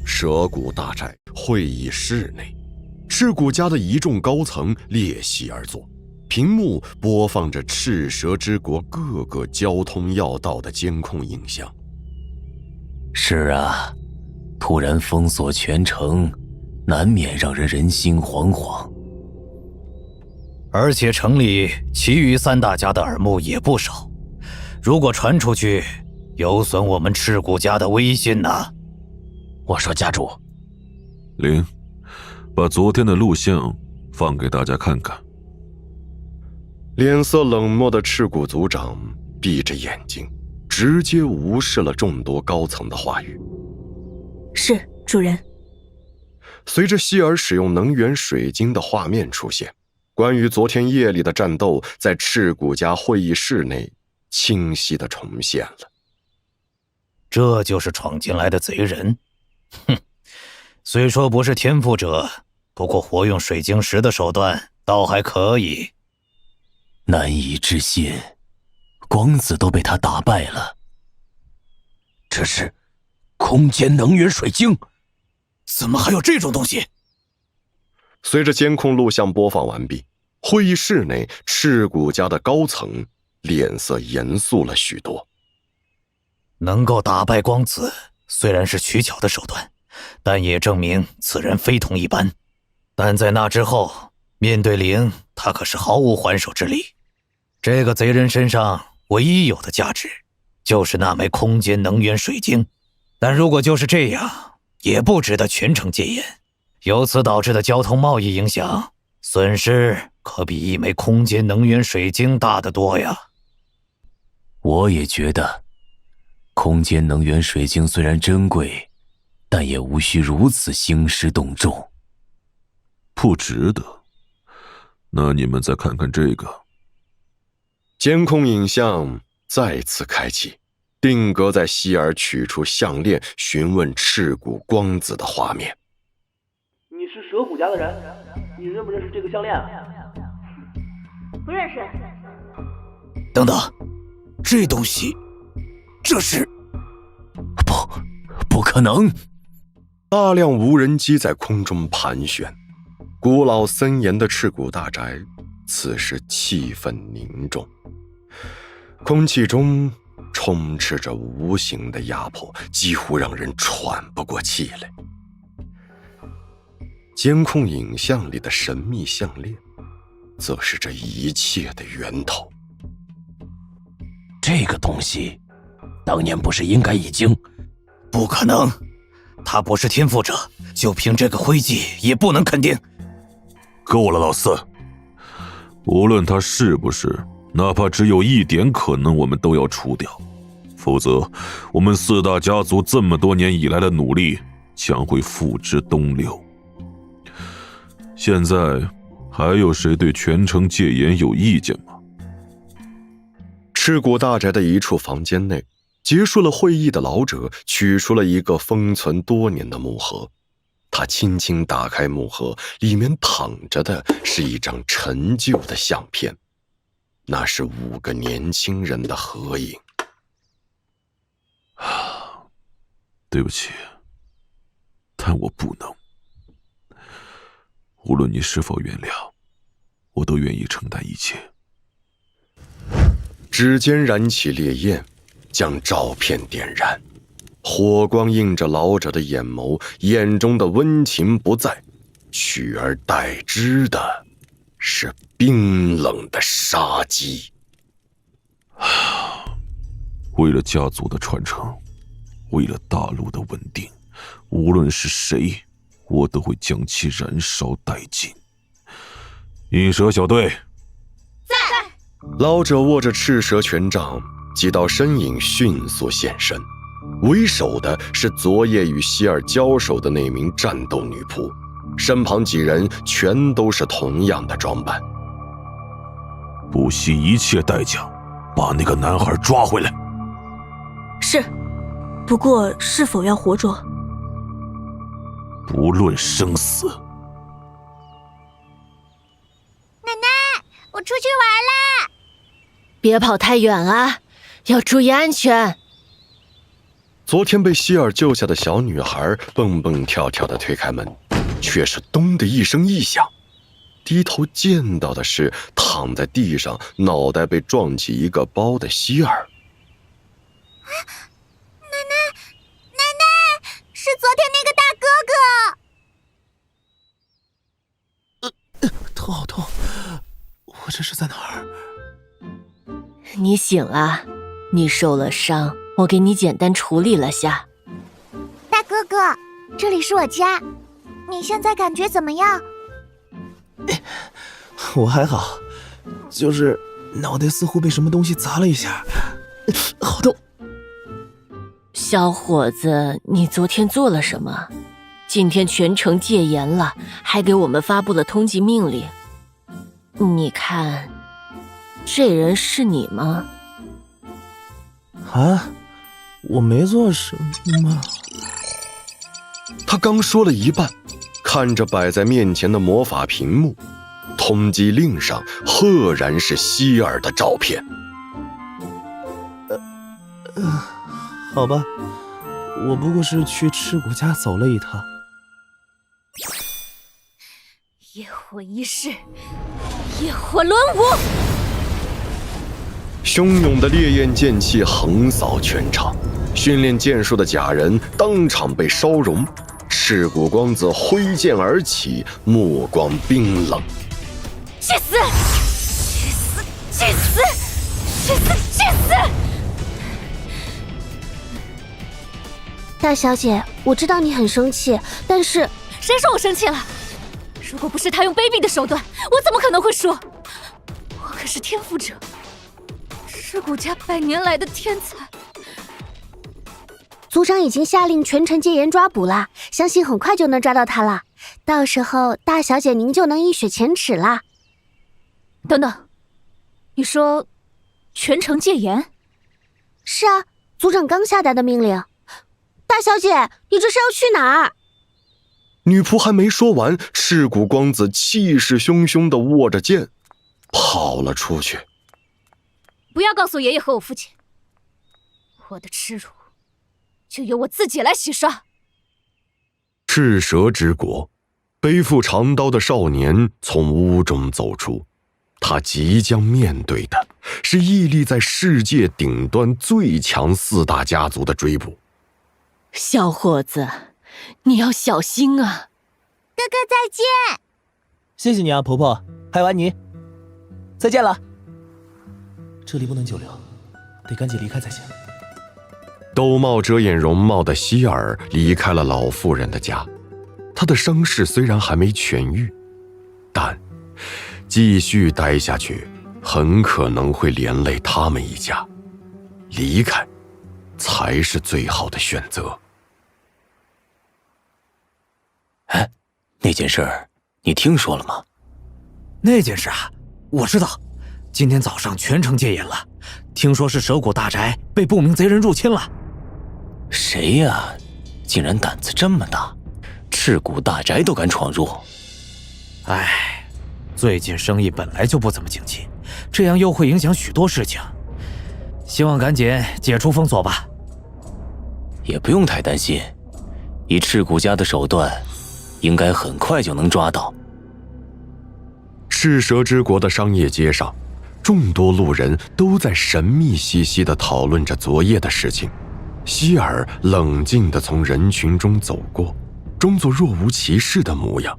蛇谷大寨会议室内，赤骨家的一众高层列席而坐，屏幕播放着赤蛇之国各个交通要道的监控影像。是啊，突然封锁全城，难免让人心惶惶。而且城里其余3大家的耳目也不少，如果传出去，有损我们赤骨家的威信呐。我说家主，灵，把昨天的录像放给大家看看。脸色冷漠的赤骨族长闭着眼睛，直接无视了众多高层的话语。是，主人。随着希尔使用能源水晶的画面出现，关于昨天夜里的战斗在赤骨家会议室内清晰地重现了。这就是闯进来的贼人。哼，虽说不是天赋者，不过活用水晶石的手段倒还可以。难以置信，光子都被他打败了。这是空间能源水晶，怎么还有这种东西？随着监控录像播放完毕，会议室内赤骨家的高层脸色严肃了许多。能够打败光子，虽然是取巧的手段，但也证明此人非同一般。但在那之后，面对灵，他可是毫无还手之力。这个贼人身上唯一有的价值，就是那枚空间能源水晶。但如果就是这样，也不值得全城戒严。由此导致的交通贸易影响，损失可比一枚空间能源水晶大得多呀。我也觉得，空间能源水晶虽然珍贵，但也无需如此兴师动众。不值得。那你们再看看这个。监控影像再次开启，定格在希尔取出项链询问赤谷光子的画面。你是蛇谷家的人，你认不认识这个项链啊？不认识。等等，这东西，这是……不可能！大量无人机在空中盘旋，古老森严的赤谷大宅此时气氛凝重，空气中充斥着无形的压迫，几乎让人喘不过气来。监控影像里的神秘项链，则是这一切的源头。这个东西，当年不是应该已经……不可能，他不是天赋者，就凭这个徽记也不能肯定。够了，老四！无论他是不是，哪怕只有一点可能，我们都要除掉，否则我们四大家族这么多年以来的努力将会付之东流。现在还有谁对全城戒严有意见吗？赤谷大宅的一处房间内，结束了会议的老者取出了一个封存多年的木盒，他轻轻打开木盒，里面躺着的是一张陈旧的相片，那是5个年轻人的合影。对不起，但我不能。无论你是否原谅，我都愿意承担一切。指尖燃起烈焰，将照片点燃，火光映着老者的眼眸，眼中的温情不在，取而代之的是冰冷的杀机。为了家族的传承，为了大陆的稳定，无论是谁，我都会将其燃烧殆尽。银蛇小队，在。老者握着赤蛇权杖，几道身影迅速现身。为首的是昨夜与希尔交手的那名战斗女仆，身旁几人全都是同样的装扮。不惜一切代价把那个男孩抓回来。是，不过是否要活捉？不论生死。奶奶，我出去玩啦！别跑太远啊，要注意安全。昨天被希尔救下的小女孩蹦蹦跳跳地推开门，却是咚的一声异响，低头见到的是躺在地上脑袋被撞起一个包的希尔。奶奶，是昨天那个大哥哥。头好痛，我这是在哪儿？你醒了，你受了伤，我给你简单处理了下。大哥哥，这里是我家，你现在感觉怎么样？我还好，就是脑袋似乎被什么东西砸了一下，好痛。小伙子，你昨天做了什么？今天全城戒严了，还给我们发布了通缉命令。你看，这人是你吗？啊，我没做什么。他刚说了一半，看着摆在面前的魔法屏幕，通缉令上赫然是希尔的照片。好吧，我不过是去赤谷家走了一趟。业火一世，业火轮舞。汹涌的烈焰剑气横扫全场，训练剑术的假人当场被烧融。赤谷光子挥剑而起，目光冰冷。去死！去死！去死！去死！去死！大小姐，我知道你很生气，但是谁说我生气了？如果不是他用卑鄙的手段，我怎么可能会输？我可是天赋者，赤骨家100年来的天才。族长已经下令全城戒严抓捕了，相信很快就能抓到他了。到时候大小姐您就能一雪前耻啦。等等，你说全城戒严？是啊，族长刚下达的命令。大小姐，你这是要去哪儿？女仆还没说完，赤骨光子气势汹汹地握着剑跑了出去。不要告诉爷爷和我父亲，我的耻辱就由我自己来洗刷。赤蛇之国，背负长刀的少年从屋中走出，他即将面对的是屹立在世界顶端最强4大家族的追捕。小伙子，你要小心啊！哥哥再见。谢谢你啊，婆婆，还有安妮，再见了。这里不能久留，得赶紧离开才行。兜帽遮掩容貌的希尔离开了老妇人的家，他的伤势虽然还没痊愈，但继续待下去很可能会连累他们一家，离开才是最好的选择。哎，那件事儿你听说了吗？那件事啊，我知道。今天早上全城戒严了，听说是蛇谷大宅被不明贼人入侵了。谁呀？竟然胆子这么大，赤骨大宅都敢闯入。唉，最近生意本来就不怎么景气，这样又会影响许多事情。希望赶紧解除封锁吧。也不用太担心，以赤骨家的手段，应该很快就能抓到。赤蛇之国的商业街上，众多路人都在神秘兮兮地讨论着昨夜的事情。希尔冷静地从人群中走过，装作若无其事的模样，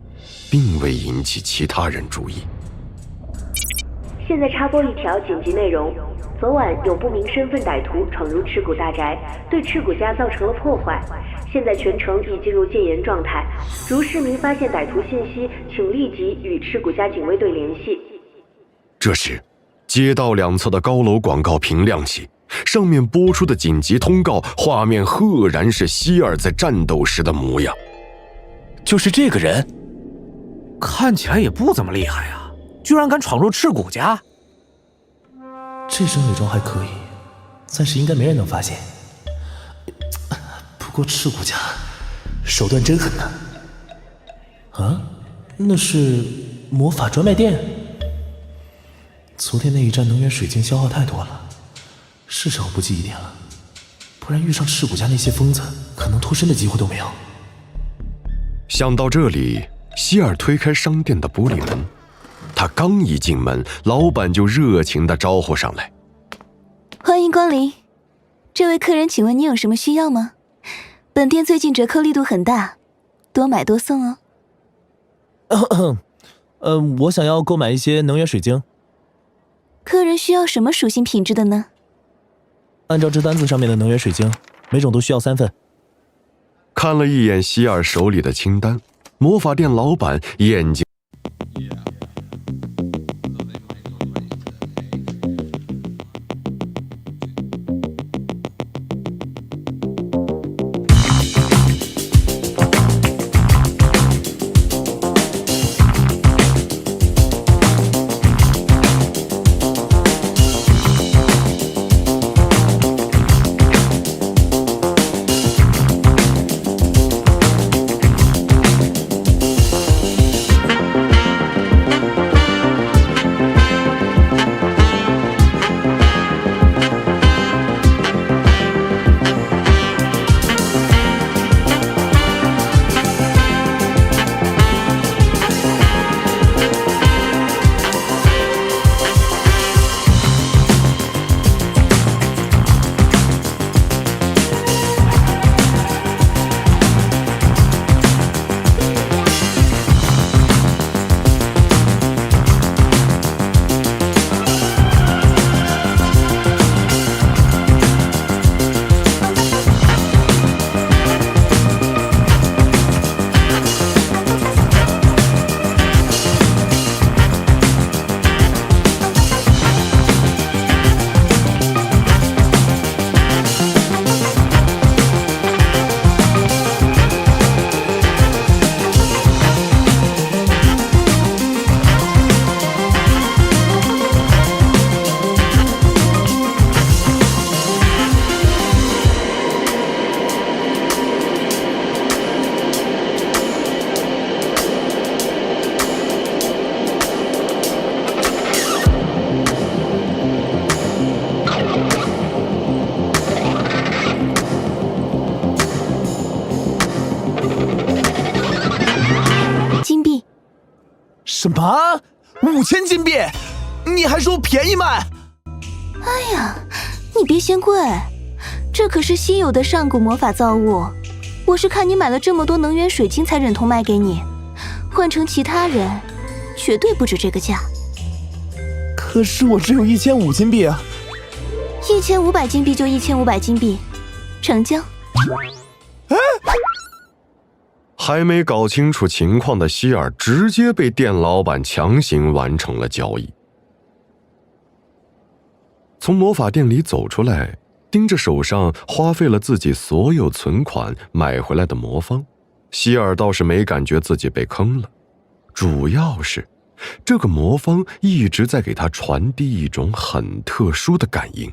并未引起其他人注意。现在插播一条紧急内容：昨晚有不明身份歹徒闯入赤骨大宅，对赤骨家造成了破坏。现在全城已进入戒严状态，如市民发现歹徒信息，请立即与赤骨家警卫队联系。这时，街道两侧的高楼广告屏亮起，上面播出的紧急通告画面赫然是希尔在战斗时的模样。就是这个人，看起来也不怎么厉害啊，居然敢闯入赤骨家。这身伪装还可以，暂时应该没人能发现。不过赤骨家手段真狠呐！啊，那是魔法专卖店。昨天那一战能源水晶消耗太多了，是时候不济一点了，不然遇上赤骨家那些疯子，可能脱身的机会都没有。想到这里，希尔推开商店的玻璃门，他刚一进门，老板就热情地招呼上来：“欢迎光临，这位客人，请问你有什么需要吗？本店最近折扣力度很大，多买多送哦。”我想要购买一些能源水晶。客人需要什么属性品质的呢？按照这单子上面的能源水晶，每种都需要3份。看了一眼希尔手里的清单，魔法店老板眼睛什么？5000金币？你还说便宜卖？哎呀，你别嫌贵，这可是稀有的上古魔法造物。我是看你买了这么多能源水晶才忍痛卖给你，换成其他人，绝对不止这个价。可是我只有1500金币啊！1500金币就1500金币，成交。还没搞清楚情况的希尔直接被店老板强行完成了交易。从魔法店里走出来，盯着手上花费了自己所有存款买回来的魔方，希尔倒是没感觉自己被坑了，主要是这个魔方一直在给他传递一种很特殊的感应。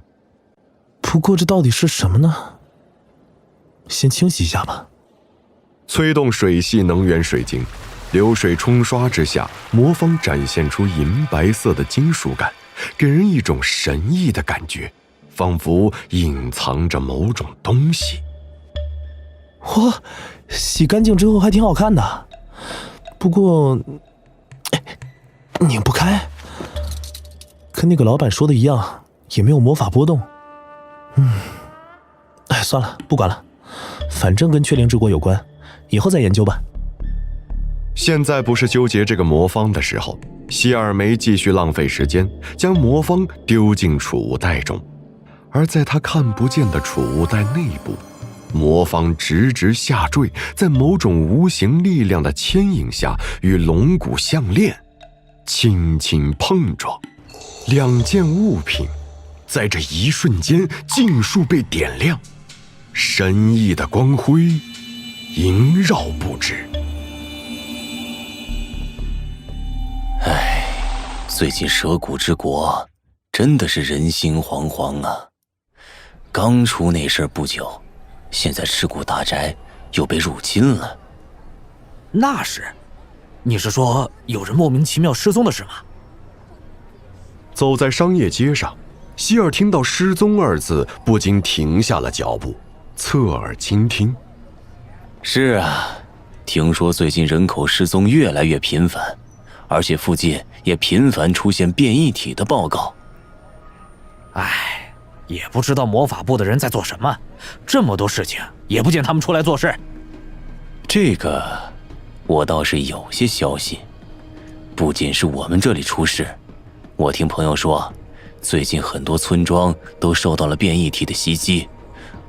不过这到底是什么呢？先清洗一下吧。催动水系能源水晶，流水冲刷之下，魔方展现出银白色的金属感，给人一种神异的感觉，仿佛隐藏着某种东西。哇，洗干净之后还挺好看的，不过拧不开，跟那个老板说的一样，也没有魔法波动。算了，不管了，反正跟雀灵之国有关，以后再研究吧。现在不是纠结这个魔方的时候，希尔没继续浪费时间，将魔方丢进储物袋中。而在他看不见的储物袋内部，魔方直直下坠，在某种无形力量的牵引下，与龙骨项链轻轻碰撞，两件物品在这一瞬间尽数被点亮，神异的光辉萦绕不止。最近蛇谷之国真的是人心惶惶啊！刚出那事儿不久，现在赤谷大宅又被入侵了。那是，你是说有人莫名其妙失踪的事吗？走在商业街上，希尔听到失踪二字，不禁停下了脚步，侧耳倾听。是啊，听说最近人口失踪越来越频繁，而且附近也频繁出现变异体的报告。唉，也不知道魔法部的人在做什么，这么多事情也不见他们出来做事。这个我倒是有些消息，不仅是我们这里出事，我听朋友说，最近很多村庄都受到了变异体的袭击，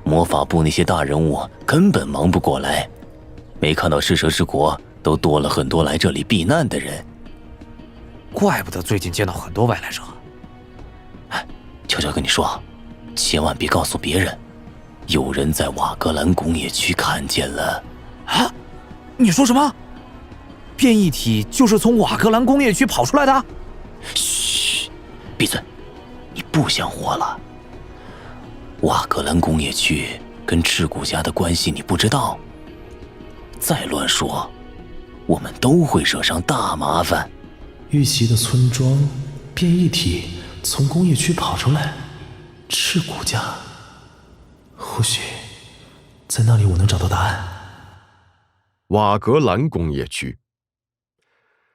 魔法部那些大人物根本忙不过来，没看到赤蛇之国都多了很多来这里避难的人。怪不得最近见到很多外来者。悄悄跟你说，千万别告诉别人，有人在瓦格兰工业区看见了。啊？你说什么？变异体就是从瓦格兰工业区跑出来的？嘘，闭嘴！你不想活了？瓦格兰工业区跟赤谷家的关系你不知道？再乱说，我们都会惹上大麻烦。遇袭的村庄，变异体从工业区跑出来，赤谷家，或许在那里我能找到答案。瓦格兰工业区，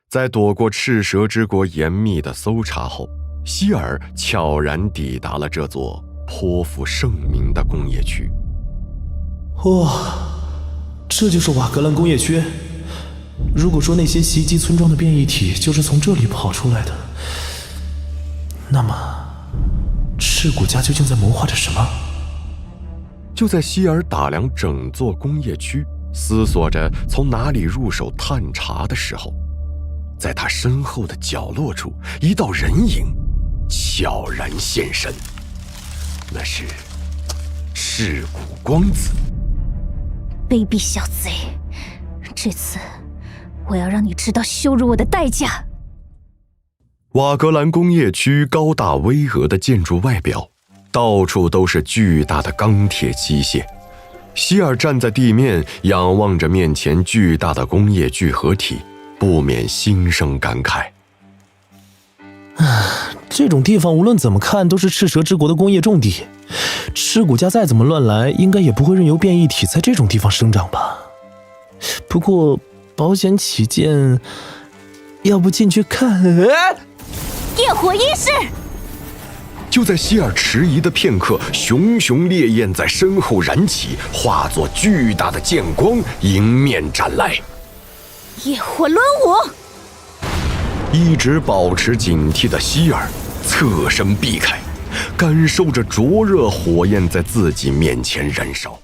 在躲过赤蛇之国严密的搜查后，希尔悄然抵达了这座颇负盛名的工业区。哇，这就是瓦格兰工业区。如果说那些袭击村庄的变异体就是从这里跑出来的，那么赤谷家究竟在谋划着什么？就在希尔打量整座工业区，思索着从哪里入手探查的时候，在他身后的角落处，一道人影悄然现身。那是赤谷光子。卑鄙小贼，这次我要让你知道羞辱我的代价。瓦格兰工业区高大巍峨的建筑外表，到处都是巨大的钢铁机械。希尔站在地面，仰望着面前巨大的工业聚合体，不免心生感慨。这种地方无论怎么看都是赤蛇之国的工业重地，赤谷家再怎么乱来，应该也不会任由变异体在这种地方生长吧。不过保险起见，要不进去看？烈火一式！就在希尔迟疑的片刻，熊熊烈焰在身后燃起，化作巨大的剑光迎面斩来。烈火轮舞！一直保持警惕的希尔侧身避开，感受着灼热火焰在自己面前燃烧。